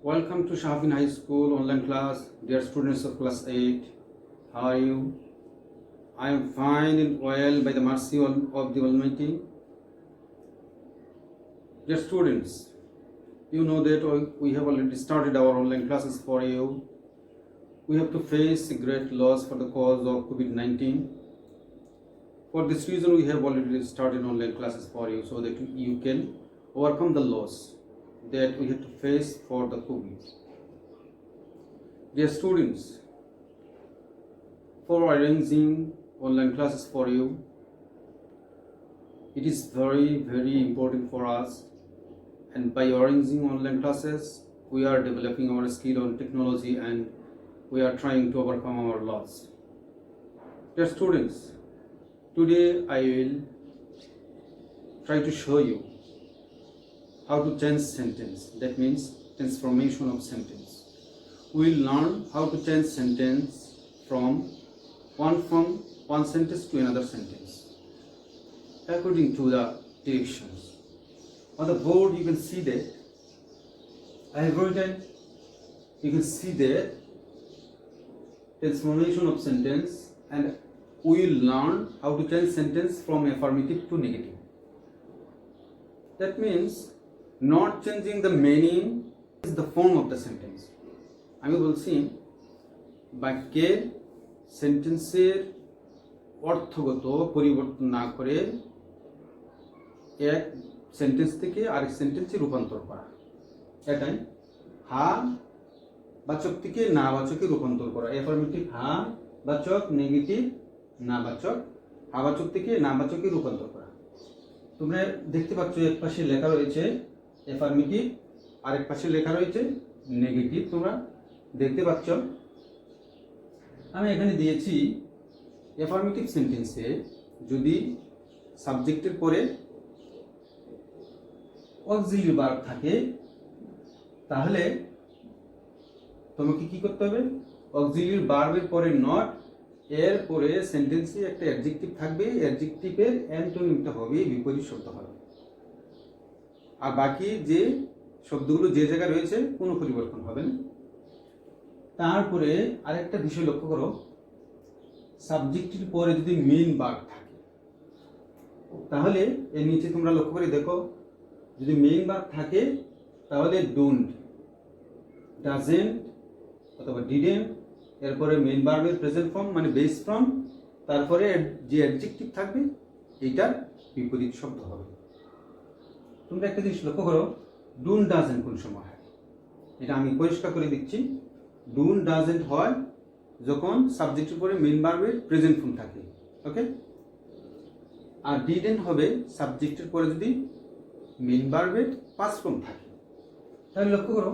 Welcome to Shafin High School online class. Dear students of class 8, how are you? I am fine and well by the mercy of the Almighty. Dear students, you know that we have already started our online classes for you. We have to face a great loss for the cause of COVID-19. For this reason, we have already started online classes for you so that you can overcome the loss that we have to face for the COVID. Dear students, for arranging online classes for you, it is very important for us, and by arranging online classes, we are developing our skill on technology and we are trying to overcome our loss. Dear students, today I will try to show you how to change sentence. That means transformation of sentence. We will learn how to change sentence from one sentence to another sentence according to the directions. On the board you can see that I have written, you can see that transformation of sentence, and we will learn how to change sentence from affirmative to negative. That means not changing the meaning is the form of the sentence. আমি বলছি বাক্যের সেন্টেন্সের অর্থগত পরিবর্তন না করে এক sentence থেকে আরেক সেন্টেন্সে রূপান্তর করা, এটাই হা বাচক থেকে না বাচকে রূপান্তর করা। অ্যাফার্মেটিভ হা বাচক, নেগেটিভ না বাচক, হা বাচক থেকে না বাচকে রূপান্তর করা। তোমরা দেখতে পাচ্ছ এক পাশে লেখা রয়েছে অ্যাফার্মেটিভ, আরেক পাশে লেখা রয়েছে নেগেটিভ। তোমরা দেখতে পাচ্ছ আমি এখানে দিয়েছি অ্যাফার্মেটিভ সেন্টেন্সে যদি সাবজেক্টের পরে অক্সিলারি ভার্ব থাকে তাহলে তোমাকে কি করতে হবে, অক্সিলারি ভার্বের পরে নট, এর পরে সেন্টেন্সে একটা অ্যাডজেক্টিভ থাকবে, অ্যাডজেক্টিভের অ্যান্টোনিমটা হবে বিপরীত শব্দ হবে, আর বাকি যে শব্দগুলো যে জায়গায় রয়েছে কোনো পরিবর্তন হবে না। তারপরে আরেকটা বিষয় লক্ষ্য করো, সাবজেক্টের পরে যদি মেইন ভার্ব থাকে তাহলে এর নিচে তোমরা লক্ষ্য করে দেখো, যদি মেইন ভার্ব থাকে তাহলে ডোন্ট, ডাজেন্ট অথবা ডিডেন্ট, এরপরে মেইন ভার্বের প্রেজেন্ট ফর্ম মানে বেস ফর্ম, তারপরে যে অ্যাডজেক্টিভ থাকবে এইটার বিপরীত শব্দ হবে। তোমরা একটা জিনিস লক্ষ্য করো, ডুন ডাজেন্ট কোন সময় হয়, এটা আমি পরিষ্কার করে দিচ্ছি। ডুন ডাজেন্ট হয় যখন সাবজেক্টের পরে মেইন ভার্বের প্রেজেন্ট ফর্ম থাকে, ওকে। আর ডিডেন্ট হবে সাবজেক্টের পরে যদি মেইন ভার্বের পাস্ট ফর্ম থাকে। তাহলে লক্ষ্য করো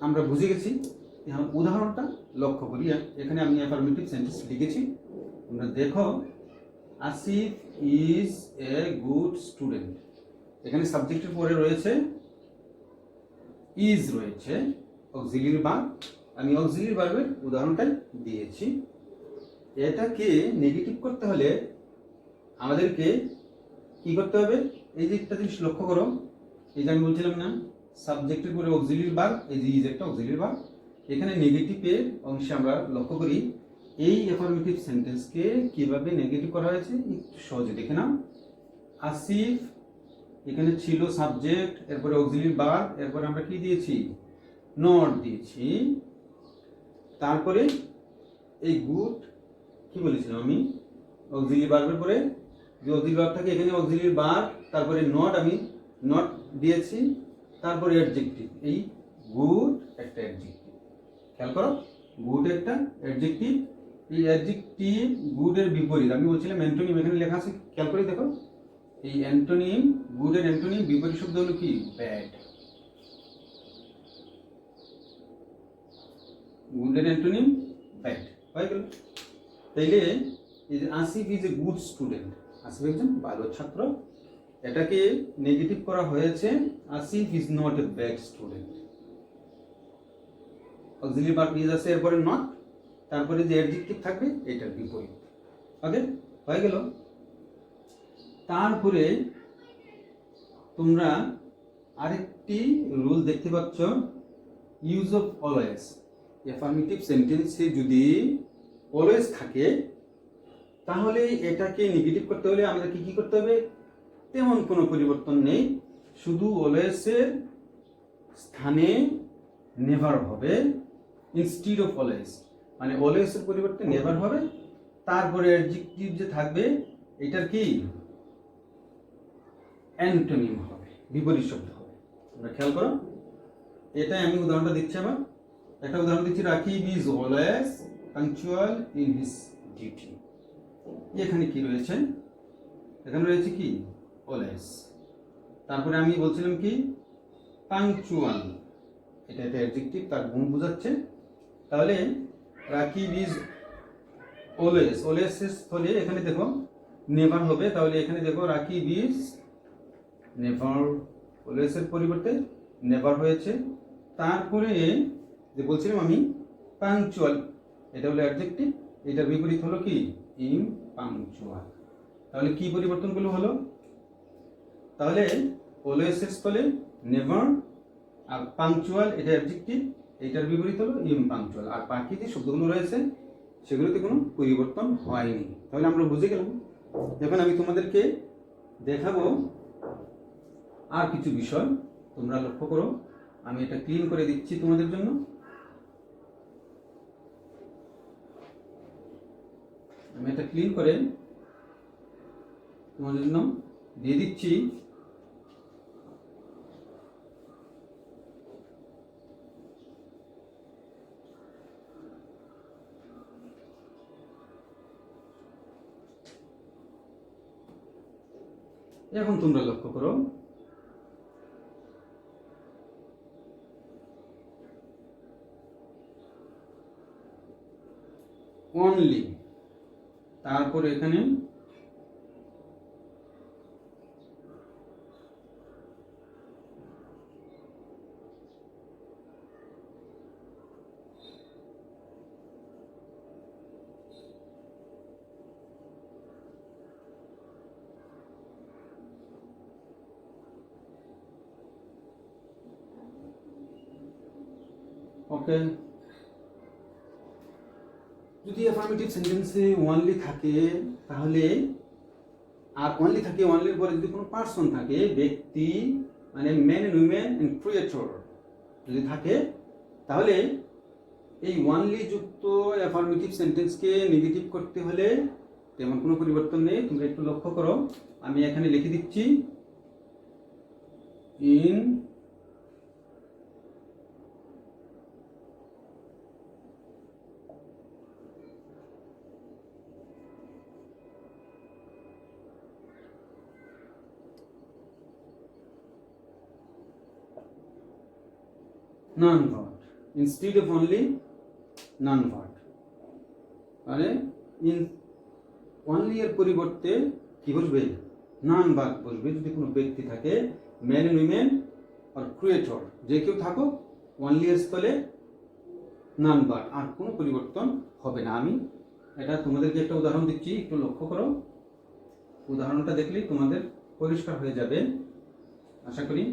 আমরা বুঝে গেছি। এখন উদাহরণটা লক্ষ্য করি, এখানে আমি অ্যাফার্মেটিভ সেন্টেন্স লিখেছি, তোমরা দেখো Asif is a good student. এখানে সাবজেক্টের পরে রয়েছে ইজ, রয়েছে অক্সিলারি ভার্ব, আমি অক্সিলারি ভার্বের উদাহরণটাই দিয়েছি। এটাকে নেগেটিভ করতে হলে আমাদেরকে কি করতে হবে, এই যে একটা জিনিস লক্ষ্য করো, এই যে আমি বলছিলাম না সাবজেক্টের পরে অক্সিলারি ভার্ব, এই যে ইজ একটা অক্সিলারি ভার্ব, এখানে নেগেটিভের অংশে আমরা লক্ষ্য করি এই অ্যাফার্মেটিভ সেন্টেন্সকে কিভাবে নেগেটিভ করা হয়েছে একটু সহজে দেখে নাও। আসিফ এখানে ছিল সাবজেক্ট, এরপরে অক্সিলারি ভার্ব, এরপরে আমরা কি দিয়েছি, নট দিয়েছি, তারপরে এই গুড কি বলেছিলাম আমি, অক্সিলারি ভার্বের পরে যে অক্সিলারি ভার্ব থাকে এখানে অক্সিলারি ভার্ব, তারপরে নট আমি নট দিয়েছি, তারপরে অ্যাডজেক্টিভ, এই গুড একটা অ্যাডজেক্টিভ, খেয়াল করো গুড একটা অ্যাডজেক্টিভ, এই অ্যাডজেক্টিভ গুডের বিপরীত আমি বলছিলাম অ্যান্টোনিম, এখানে লেখা আছে খেয়াল করে দেখো, এই অ্যান্টোনিম গুডের অ্যান্টোনিম বিপরীত শব্দ হলো কি, ব্যাড। গুডের অ্যান্টোনিম ব্যাড হয়ে গেল। তাইলে এই যে Asif is a good student, Asif একজন ভালো ছাত্র, এটাকে নেগেটিভ করা হয়েছে Asif is not a bad student. Auxiliary verb is আছে, এরপরে নট, তারপরে যে অ্যাডজেক্টিভ থাকবে এটার বিপরীত, ওকে হয়ে গেল। তারপরে তোমরা আরেকটি রুল দেখতে পাচ্ছ, ইউজ অফ অলওয়েজ। অ্যাফার্মেটিভ সেন্টেন্সে যদি অলওয়েজ থাকে তাহলে এটাকে নেগেটিভ করতে হলে আমাদের কি করতে হবে? তেমন কোনো পরিবর্তন নেই, শুধু অলওয়েজের স্থানে নেভার হবে ইনস্টিড অফ অলওয়েজ, মানে অলওয়েজের পরিবর্তে নেভার হবে। তারপরে অ্যাডজেক্টিভ যে থাকবে এটার কি অ্যান্টোনিম হবে, বিপরীত শব্দ হবে। তোমরা খেয়াল করো, এটাই আমি উদাহরণটা দিচ্ছি। আবার একটা উদাহরণ দিচ্ছি, Rakib is always punctual in his duty. এখানে কি রয়েছে? এখানে রয়েছে কি অলওয়েজ, তারপরে আমি বলছিলাম কি পাংচুয়াল, এটা একটা অ্যাডজেক্টিভ, তার গুণ বোঝাচ্ছে। তাহলে রাকিব ইজ অলওয়েজ, অলওয়েজ স্থলে এখানে দেখো নেভার হবে, তাহলে এখানে দেখো রাকিব ইজ নেভার, অলওয়েজের পরিবর্তে নেভার হয়েছে। তারপরে যে বলছিলাম আমি পাংচুয়াল, এটা হলো অ্যাডজেক্টিভ, এটার বিপরীত হলো কি ইমপাংচুয়াল। তাহলে কি পরিবর্তনগুলো হলো? তাহলে অলওয়েজের স্থলে নেভার, আর পাংচুয়াল এটা অ্যাডজেক্টিভ, এটার বিপরীত হলো ইমপাংচুয়াল। আর বাকি যে শব্দগুলো রয়েছে সেগুলোতে কোনো পরিবর্তন হয়নি। তাহলে আমরা বুঝে গেলাম। এখন আমি তোমাদেরকে দেখাবো আর কিছু বিষয়, তোমরা লক্ষ্য করো। আমি এটা ক্লিন করে দিচ্ছি তোমাদের জন্য। আমি এটা ক্লিন করে তোমাদের জন্য দিয়ে দিচ্ছি। এখন তোমরা লক্ষ্য করো, অনলি, তারপর এখানে ওকে, যদি অ্যাফার্মেটিভ সেন্টেন্সে ওনলি থাকে তাহলে, আর ওনলি থাকে, ওনলির পরে যদি কোনো পার্সন থাকে, ব্যক্তি মানে man and women and creator যদি থাকে, তাহলে এই ওনলি যুক্ত অ্যাফার্মেটিভ সেন্টেন্সকে নেগেটিভ করতে হলে তেমন কোনো পরিবর্তন নেই। তোমরা একটু লক্ষ্য করো, আমি এখানে লিখে দিচ্ছি in non verb, instead of only non verb, মানে ইন অনলি এর পরিবর্তে কি বসবে? নন ভার্ব বসবে। যদি কোনো ব্যক্তি থাকে, ম্যান এন্ড উইমেন আর ক্রিয়েটর, যে কেউ থাকো, অনলি এর স্থলে নন ভার্ব, আর কোনো পরিবর্তন হবে না। আমি এটা তোমাদেরকে একটা উদাহরণ দিচ্ছি, একটু লক্ষ্য করো। উদাহরণটা দেখলেই তোমাদের পরিষ্কার হয়ে যাবে আশা করি।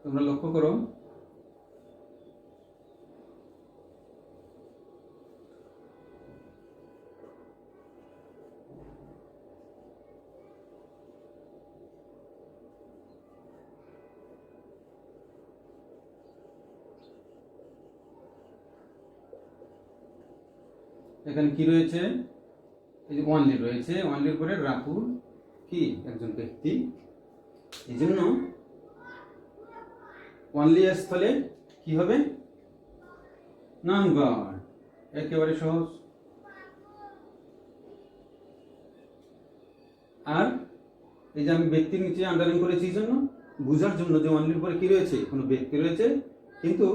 তোমরা লক্ষ্য করো, এখানে কি রয়েছে? এই যে ওয়ানলি রয়েছে, ওয়ানলির পরে রাতুল কি একজন ব্যক্তি, এই জন্য ওয়ানলি এর স্থলে কি হবে? নন ভার্ব, একেবারে সহজ। আর এই যে আমি ব্যক্তির নিচে আন্ডারলাইন করেছি, এই জন্য বোঝার জন্য যে ওয়ানলির পরে কি রয়েছে, কোনো ব্যক্তি রয়েছে, কিন্তু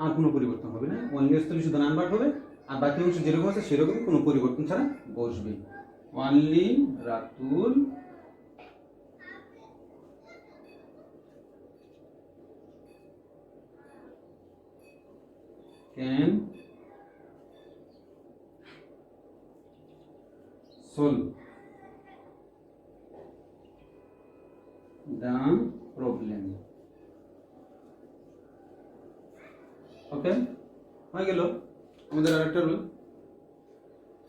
আর কোনো পরিবর্তন হবে না। ওয়ানলি এর স্থলে শুধু নন ভার্ব হবে, আর বাকি অংশ যেরকম আছে সেরকমই কোনো পরিবর্তন ছাড়া বসবে। Only Ratul can solve the problem. ওকে, হয়ে গেল আমাদের আরেকটা রুল।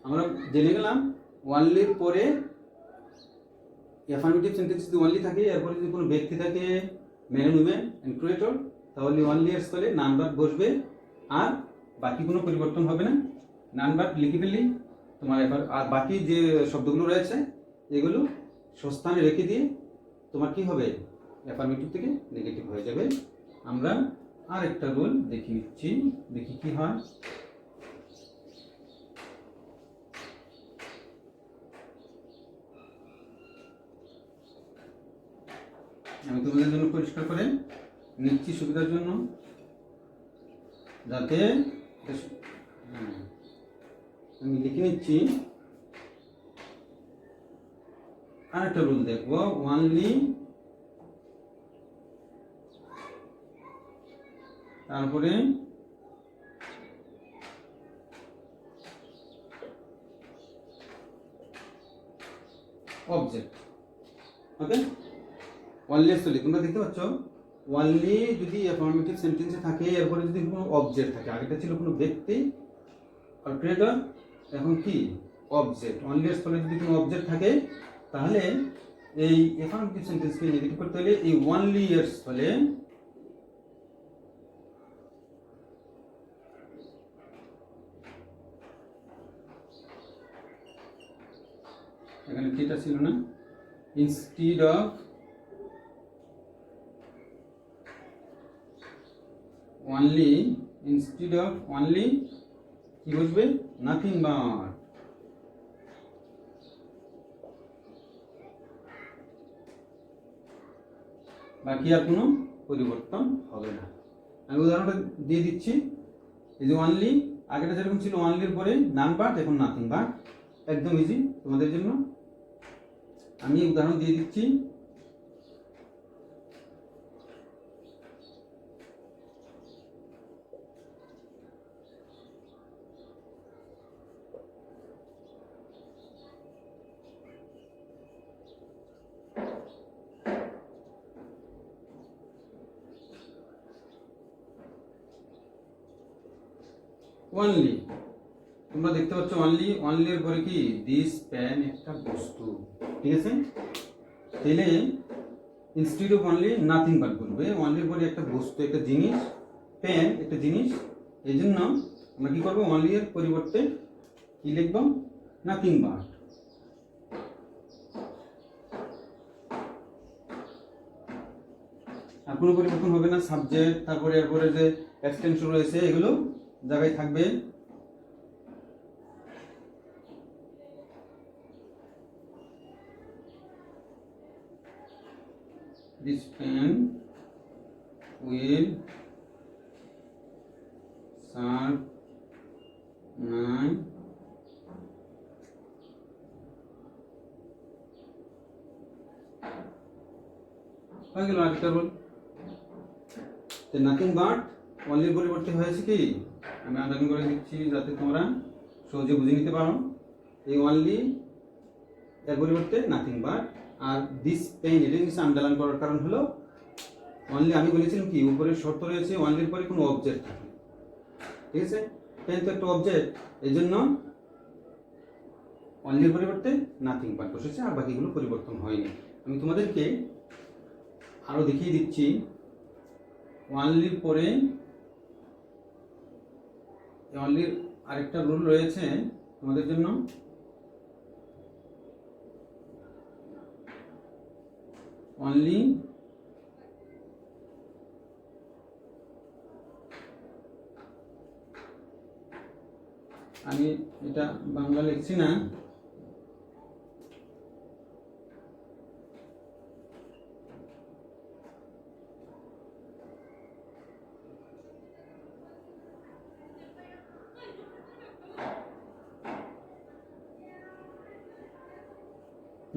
আমরা জেনে গেলাম ওয়ানলির পরে অ্যাফার্মেটিভ সেন্টেন্স যদি ওয়ানলি থাকে, এরপরে যদি কোনো ব্যক্তি থাকে, ম্যান, উইমেন এন্ড ক্রিয়েটর, তাহলে ওয়ানলি এর স্থলে নাউন ভার্ব বসবে আর বাকি কোনো পরিবর্তন হবে না। নাউন ভার্ব লিখে ফেললি তোমার এবার, আর বাকি যে শব্দগুলো রয়েছে এগুলো স্বস্থানে রেখে দিয়ে তোমার কি হবে, অ্যাফার্মেটিভ থেকে নেগেটিভ হয়ে যাবে। আমরা আর একটা রুল দেখে নিচ্ছি, দেখি কি হয়। আমি তোমাদের জন্য পরিষ্কার করে নিচ্ছি সুবিধার জন্য, যাতে আমি লিখে নিচ্ছি। আর একটা রুল দেখবো, ওয়ানলি তারপরে অবজেক্ট। ওকে, ওয়ানলি স্থলে তোমরা দেখতে পাচ্ছ, ওয়ানলি যদি অ্যাফার্মেটিভ সেন্টেন্সে থাকে, এরপরে যদি কোনো অবজেক্ট থাকে, আগেটা ছিল কোনো ব্যক্তি আর ক্রিয়েটর, এখন কি অবজেক্ট। ওয়ানলি এর স্থলে যদি কোনো অবজেক্ট থাকে, তাহলে এই অ্যাফার্মেটিভ সেন্টেন্সকে নেগেটিভ করতে হলে এই ওয়ানলি এর স্থলে এখানে কিটা ছিল না, instead of only, instead of only কি বসবে, নাথিং বাট। বাকি আর কোনো পরিবর্তন হবে না। আমি উদাহরণটা দিয়ে দিচ্ছি। এই যে ওয়ানলি, আগেটা যেরকম ছিল ওয়ানলির পরে নান বাট, এখন নাথিং বাট, একদম ইজি তোমাদের জন্য। আমি উদাহরণ দিয়ে দিচ্ছি। ওয়ানলি, তোমরা দেখতে পাচ্ছ ওয়ানলি, ওয়ানলির পরে কি দিস পেন একটা বস্তু, ঠিক আছে। তাহলে instead of only nothing but বলবে, ওয়ানলির পরে একটা বস্তু, একটা জিনিস, পেন একটা জিনিস, এই জন্য আমরা কি করবো, ওয়ানলি এর পরিবর্তে কি লিখব, নাথিং বাট। আর কোনো পরিবর্তন হবে না। সাবজেক্ট, তারপরে এরপরে যে এক্সটেনশন রয়েছে এগুলো জায়গায় থাকবে। This pen will serve 9 হয়ে গেল আরেকটা রুল। নাথিং বাট ওয়ানলির পরিবর্তে হয়েছে কি, আমি আন্ডারলাইন করে দিচ্ছি যাতে তোমরা সহজে বুঝে নিতে পারো। এই ওয়ানলি এর পরিবর্তে নাথিং বাট, আর দিস পেন, এটা নিচে আন্ডারলাইন করার কারণ হলো ওয়ানলি আমি বলেছিলাম কি উপরে শর্ত রয়েছে ওয়ানলির পরে কোনো অবজেক্ট থাকে, ঠিক আছে। পেন তো একটা অবজেক্ট, এই জন্য ওয়ানলির পরিবর্তে নাথিং বাট বসেছে, আর বাকিগুলো পরিবর্তন হয়নি। আমি তোমাদেরকে আরো দেখিয়ে দিচ্ছি। ওয়ানলির পরে ওয়ানলির আরেকটা রুল রয়েছে তোমাদের জন্য। ওয়ানলি আমি এটা বাংলা লিখছি না,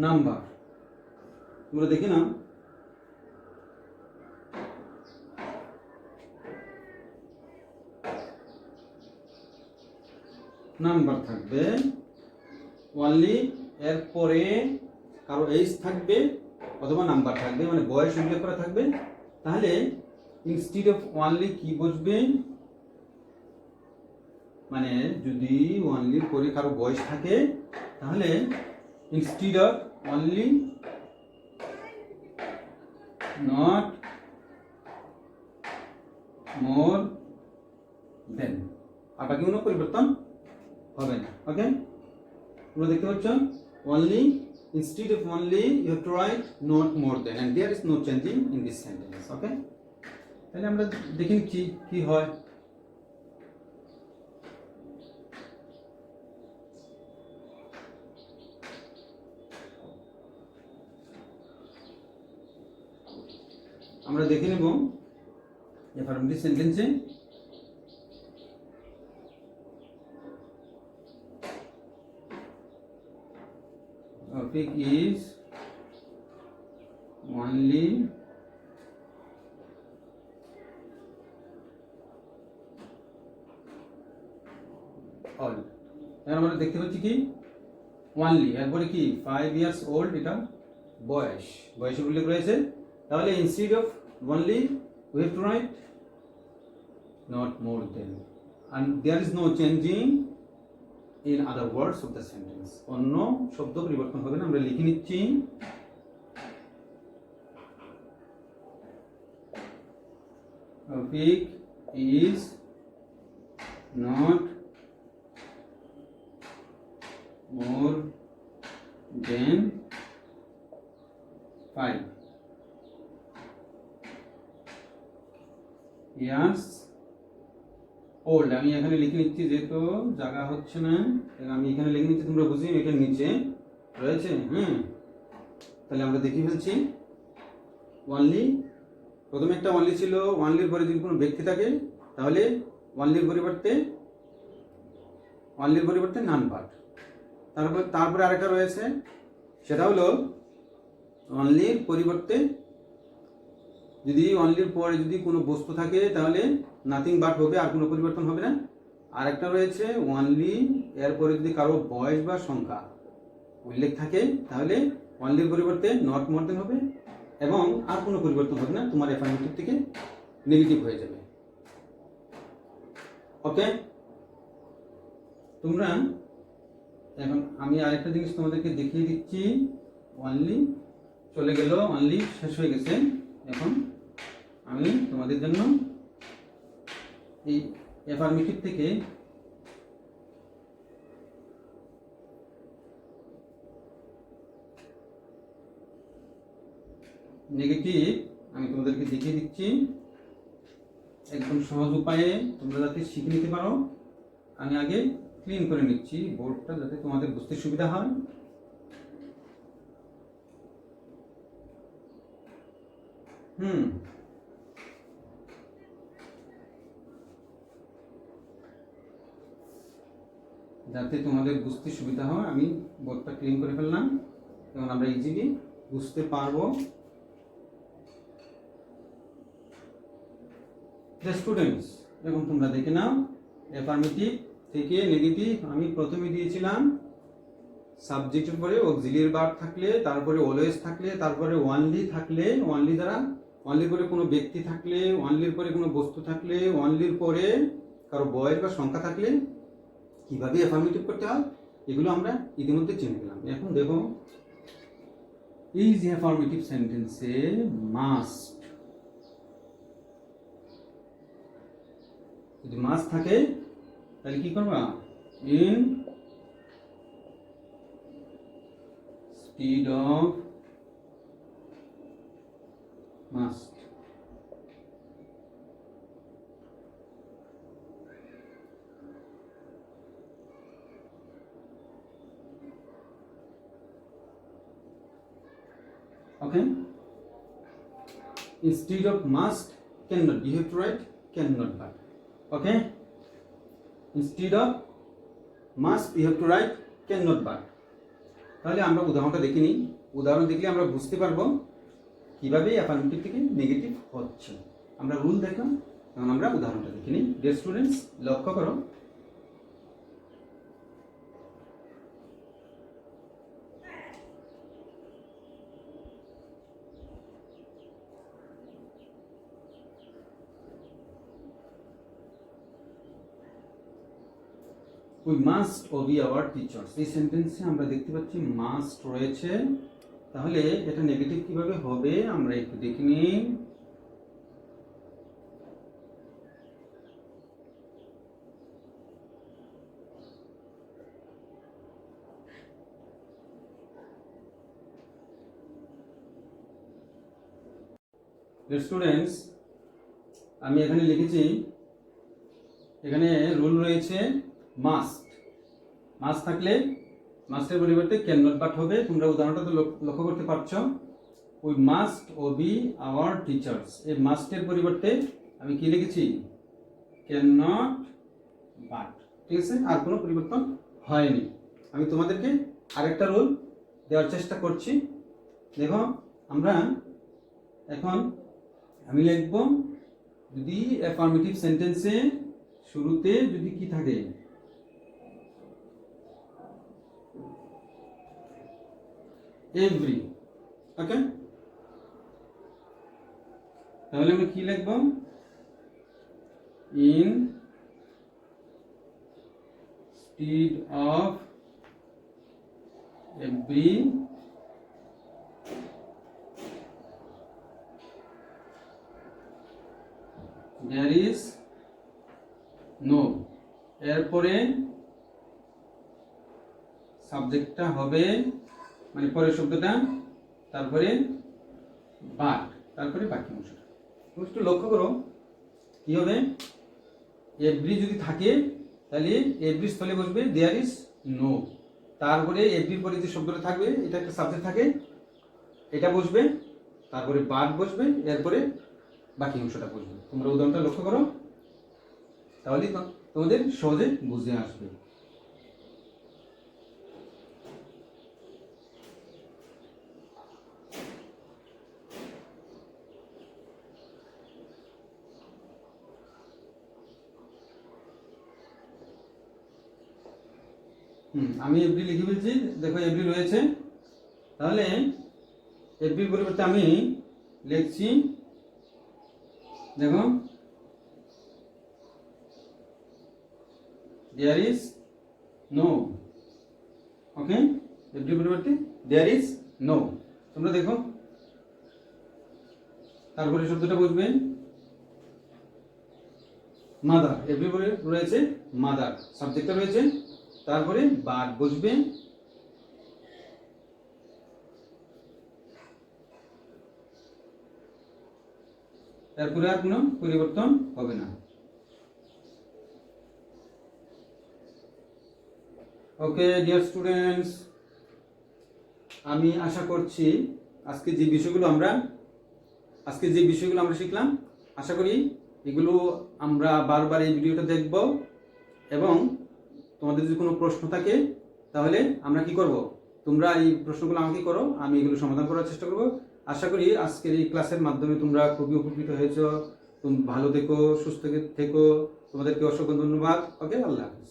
নাম্বার, তোমরা দেখে নাও। নাম্বার থাকবে ওয়ানলি, এর পরে কারো এইজ থাকবে অথবা নাম্বার থাকবে, মানে বয়স উল্লেখ করা থাকবে, তাহলে ইনস্টিড অফ অনলি কি বসবে, মানে যদি অনলির পরে কারো বয়স থাকে তাহলে instead of only not more than, আর বাকি কোনো পরিবর্তন হবে না। ওকে, তোমরা দেখতে পাচ্ছ only, instead of only you have to write not more than, and there is no changing in this sentence. Okay, তাহলে আমরা দেখি কি কি হয়। আমরা দেখে নেব অ্যাফার্মেটিভ সেন্টেন্সে topic is only all, এখন আমরা দেখতে পাচ্ছি কি only, এরপরে কি 5 years old, এটা বয়স উল্লেখ রয়েছে, তাহলে instead of only we have to write not more than, and there is no changing in other words of the sentence, অন্য শব্দ পরিবর্তন হবে না। আমরা লিখে নিচ্ছি topic is not more than 5 years old, আমি এখানে লিখে নিচ্ছি, যেহেতু জায়গা হচ্ছে না আমি এখানে লিখে নিচ্ছি, তোমরা বুঝি এটা নিচে রয়েছে। তাহলে আমরা দেখে ফেলছি অনলি, প্রথমে একটা অনলি ছিল, অনলির পরে যদি কোনো ব্যক্তি থাকে তাহলে অনলির পরিবর্তে নান পার্ট, তারপরে আরেকটা রয়েছে, সেটা হলো অনলির পরিবর্তে যদি অনলির পরে যদি কোনো বস্তু থাকে তাহলে নাথিং বাট হবে, আর কোনো পরিবর্তন হবে না। আর একটা রয়েছে অনলি, এরপরে যদি কারো বয়স বা সংখ্যা উল্লেখ থাকে তাহলে অনলির পরিবর্তে নট মোর দেন হবে, এবং আর কোনো পরিবর্তন হবে না, তোমার অ্যাফার্মেটিভ থেকে নেগেটিভ হয়ে যাবে। ওকে, তোমরা এখন আমি আরেকটা জিনিস তোমাদেরকে দেখিয়ে দিচ্ছি, অনলি চলে গেল, অনলি শেষ হয়ে গেছে, এখন আমি তোমাদের জন্য এই অ্যাফার্মেটিভ থেকে নেগেটিভ আমি তোমাদেরকে দেখিয়ে দিচ্ছি একদম সহজ উপায়ে, তোমরা যাতে শিখে নিতে পারো। আমি আগে ক্লিন করে নিচ্ছি বোর্ডটা যাতে তোমাদের বুঝতে সুবিধা হয়। যাতে তোমাদের বুঝতে সুবিধা হয় আমি বোর্ডটা ক্লিন করে ফেললাম, এবং আমরা ইজিলি বুঝতে পারবো। স্টুডেন্টস, এবং তোমরা দেখে নাও অ্যাফার্মেটিভ থেকে নেগেটিভ আমি প্রথমে দিয়েছিলাম সাবজেক্টের পরে অক্সিলিয়ারি ভার্ব থাকলে, তারপরে অলওয়েজ থাকলে, তারপরে অনলি থাকলে, অনলি দ্বারা অনলির পরে কোনো ব্যক্তি থাকলে, অনলির পরে কোনো বস্তু থাকলে, অনলির পরে কারো বয়স বা সংখ্যা থাকলে কিভাবে অ্যাফার্মেটিভ করতে হয় এগুলো আমরা ইতিমধ্যে জেনে গেলাম। এখন দেখো ইজ অ্যাফার্মেটিভ সেন্টেন্সে মাস্ট, যদি মাস্ট থাকে তাহলে কি করবা, in instead of must, okay, instead of must cannot, you have to write cannot but, okay, instead of must you have to write cannot but। তাহলে আমরা উদাহরণটা দেখে নিই, উদাহরণ দেখলে আমরা বুঝতে পারবো কিভাবে অ্যাফার্মেটিভ থেকে নেগেটিভ হচ্ছে। আমরা রুল দেখলাম, এখন আমরা উদাহরণটা দেখে নিই। ডিয়ার স্টুডেন্টস, লক্ষ্য করো, we must Obi our teachers. এই সেন্টেন্সে আমরা দেখতে পাচ্ছি মাস্ট রয়েছে, তাহলে এটা নেগেটিভ কিভাবে হবে আমরা একটু দেখে নিই। স্টুডেন্টস, আমি এখানে লিখেছি, এখানে রুল রয়েছে মাস্ট। মাস্ট থাকলে মাস্টের পরিবর্তে ক্যান নট বাট হবে। তোমরা উদাহরণটা তো লক্ষ্য করতে পারছো, we must Obi our teachers. এই মাস্টের পরিবর্তে আমি কি লিখেছি, ক্যান নট বাট। ঠিক আছে, আর কোনো পরিবর্তন হয়নি। আমি তোমাদেরকে আরেকটা রুল দেওয়ার চেষ্টা করছি। দেখো, আমরা এখন আমি লিখব, যদি অ্যাফার্মেটিভ সেন্টেন্সে শুরুতে যদি কি থাকে, এভরি। ওকে, তাহলে আমি কি লিখব, in stead of every there is no। এরপরে সাবজেক্টটা হবে, মানে পরের শব্দটা, তারপরে বাট, তারপরে বাকি অংশটা। তুমি একটু লক্ষ্য করো কি হবে, এভরি যদি থাকে তাহলে এভরি স্থলে বসবে দেয়ার ইজ নো, তারপরে এভরির পরে যে শব্দটা থাকবে এটা একটা সাবজেক্ট থাকে, এটা বসবে, তারপরে বাট বসবে, এরপরে বাকি অংশটা বসবে। তোমরা উদাহরণটা লক্ষ্য করো, তাহলে তোমাদের সহজে বুঝে আসবে। আমি এভরি লিখে ফেলছি, দেখো এভরি রয়েছে, তাহলে এভরির পরিবর্তে আমি লিখছি, দেখো দেয়ার ইজ নো। ওকে, এভরির পরিবর্তে দেয়ার ইজ নো। তোমরা দেখো, তারপরে শব্দটা বসবে মাদার। এভরি রয়েছে মাদার, সাবজেক্টটা রয়েছে, তারপরে বাট বসবে, এরপরে আর কোনো পরিবর্তন হবে না। ওকে ডিয়ার স্টুডেন্টস, আমি আশা করছি আজকে যে বিষয়গুলো আমরা শিখলাম, আশা করি এগুলো আমরা বারবার এই ভিডিওটা দেখব, এবং তোমাদের যদি কোনো প্রশ্ন থাকে তাহলে আমরা কি করব, তোমরা এই প্রশ্নগুলো আমাকে করো, আমি এগুলো সমাধান করার চেষ্টা করব। আশা করি আজকের এই ক্লাসের মাধ্যমে তোমরা খুবই উপকৃত হয়েছো। তুমি ভালো থেকো, সুস্থ থেকো, তোমাদেরকে অসংখ্য ধন্যবাদ। ওকে, আল্লাহ হাফেজ।